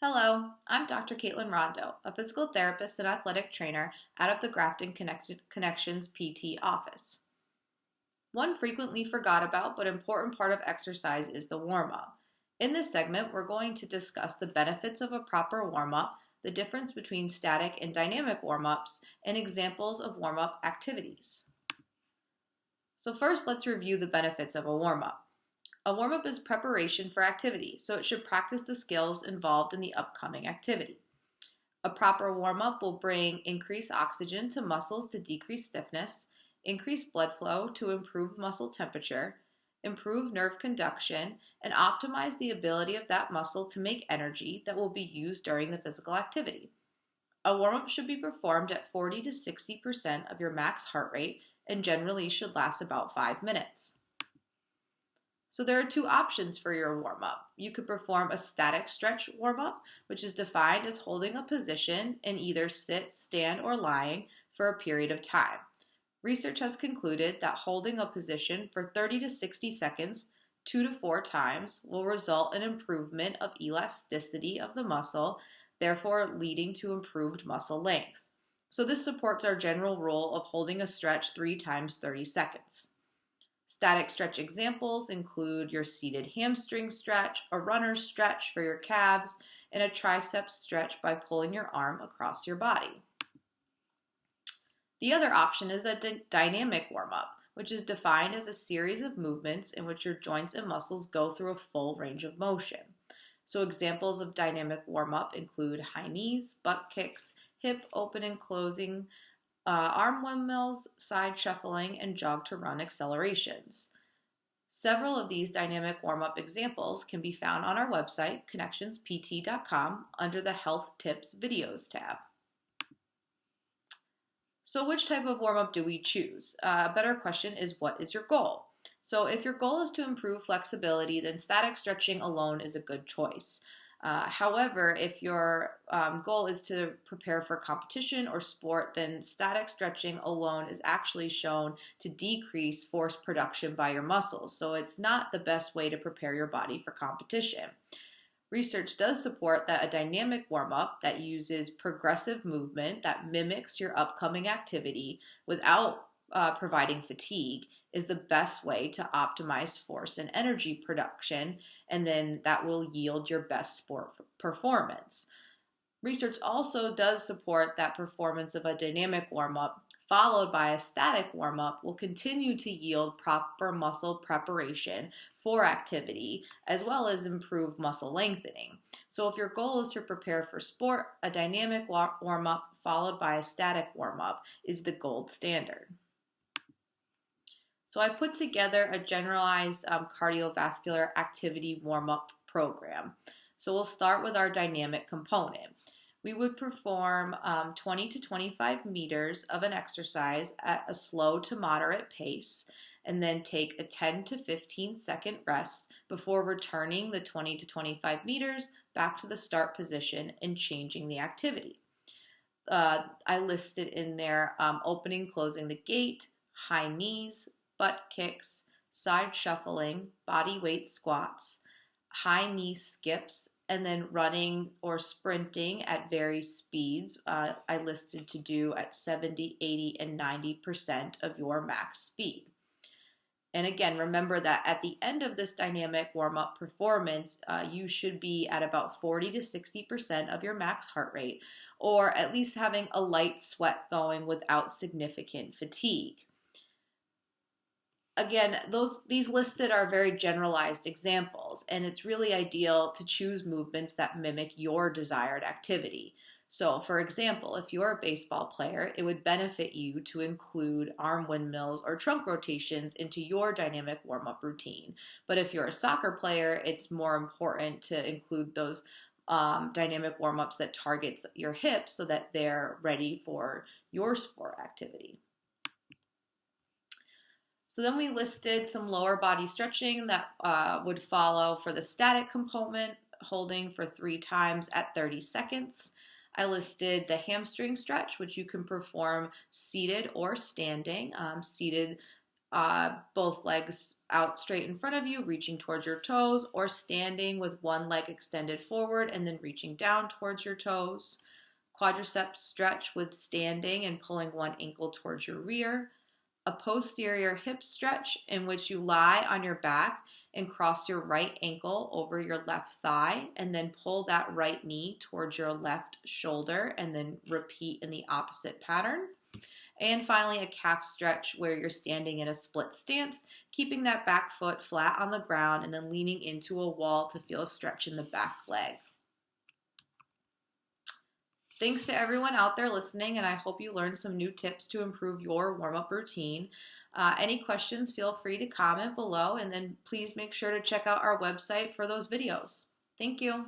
Hello, I'm Dr. Caitlin Rondeau, a physical therapist and athletic trainer out of the Grafton Connections PT office. One frequently forgot about but important part of exercise is the warm up. In this segment, we're going to discuss the benefits of a proper warm up, the difference between static and dynamic warm ups, and examples of warm up activities. So, first, let's review the benefits of a warm up. A warm up is preparation for activity, so it should practice the skills involved in the upcoming activity. A proper warm up will bring increased oxygen to muscles to decrease stiffness, increase blood flow to improve muscle temperature, improve nerve conduction, and optimize the ability of that muscle to make energy that will be used during the physical activity. A warm up should be performed at 40 to 60% of your max heart rate and generally should last about 5 minutes. So there are two options for your warm-up. You could perform a static stretch warm-up, which is defined as holding a position in either sit, stand, or lying for a period of time. Research has concluded that holding a position for 30 to 60 seconds, 2 to 4 times, will result in improvement of elasticity of the muscle, therefore leading to improved muscle length. So this supports our general rule of holding a stretch 3 times 30 seconds. Static stretch examples include your seated hamstring stretch, a runner's stretch for your calves, and a tricep stretch by pulling your arm across your body. The other option is a dynamic warm-up, which is defined as a series of movements in which your joints and muscles go through a full range of motion. So examples of dynamic warm-up include high knees, butt kicks, hip open and closing, arm windmills, side shuffling, and jog to run accelerations. Several of these dynamic warm-up examples can be found on our website, connectionspt.com, under the Health Tips Videos tab. So which type of warm-up do we choose? A better question is, what is your goal? So if your goal is to improve flexibility, then static stretching alone is a good choice. However, if your goal is to prepare for competition or sport, then static stretching alone is actually shown to decrease force production by your muscles. So it's not the best way to prepare your body for competition. Research does support that a dynamic warm-up that uses progressive movement that mimics your upcoming activity without providing fatigue is the best way to optimize force and energy production, and then that will yield your best sport performance. Research also does support that performance of a dynamic warm-up followed by a static warm-up will continue to yield proper muscle preparation for activity as well as improve muscle lengthening. So if your goal is to prepare for sport, a dynamic warm-up followed by a static warm-up is the gold standard. So I put together a generalized cardiovascular activity warm-up program. So we'll start with our dynamic component. We would perform 20 to 25 meters of an exercise at a slow to moderate pace and then take a 10 to 15 second rest before returning the 20 to 25 meters back to the start position and changing the activity. I listed in there opening, closing the gait, high knees, butt kicks, side shuffling, body weight squats, high knee skips, and then running or sprinting at various speeds. I listed to do at 70, 80, and 90% of your max speed. And again, remember that at the end of this dynamic warm-up performance, you should be at about 40 to 60% of your max heart rate, or at least having a light sweat going without significant fatigue. Again, these listed are very generalized examples, and it's really ideal to choose movements that mimic your desired activity. So, for example, if you're a baseball player, it would benefit you to include arm windmills or trunk rotations into your dynamic warm-up routine. But if you're a soccer player, it's more important to include those dynamic warm-ups that targets your hips so that they're ready for your sport activity. So then we listed some lower body stretching that would follow for the static component, holding for 3 times at 30 seconds. I listed the hamstring stretch, which you can perform seated or standing. Seated both legs out straight in front of you, reaching towards your toes, or standing with one leg extended forward and then reaching down towards your toes. Quadriceps stretch with standing and pulling one ankle towards your rear. A posterior hip stretch in which you lie on your back and cross your right ankle over your left thigh and then pull that right knee towards your left shoulder and then repeat in the opposite pattern. And finally, a calf stretch where you're standing in a split stance, keeping that back foot flat on the ground and then leaning into a wall to feel a stretch in the back leg. Thanks to everyone out there listening, and I hope you learned some new tips to improve your warm-up routine. Any questions, feel free to comment below, and then please make sure to check out our website for those videos. Thank you.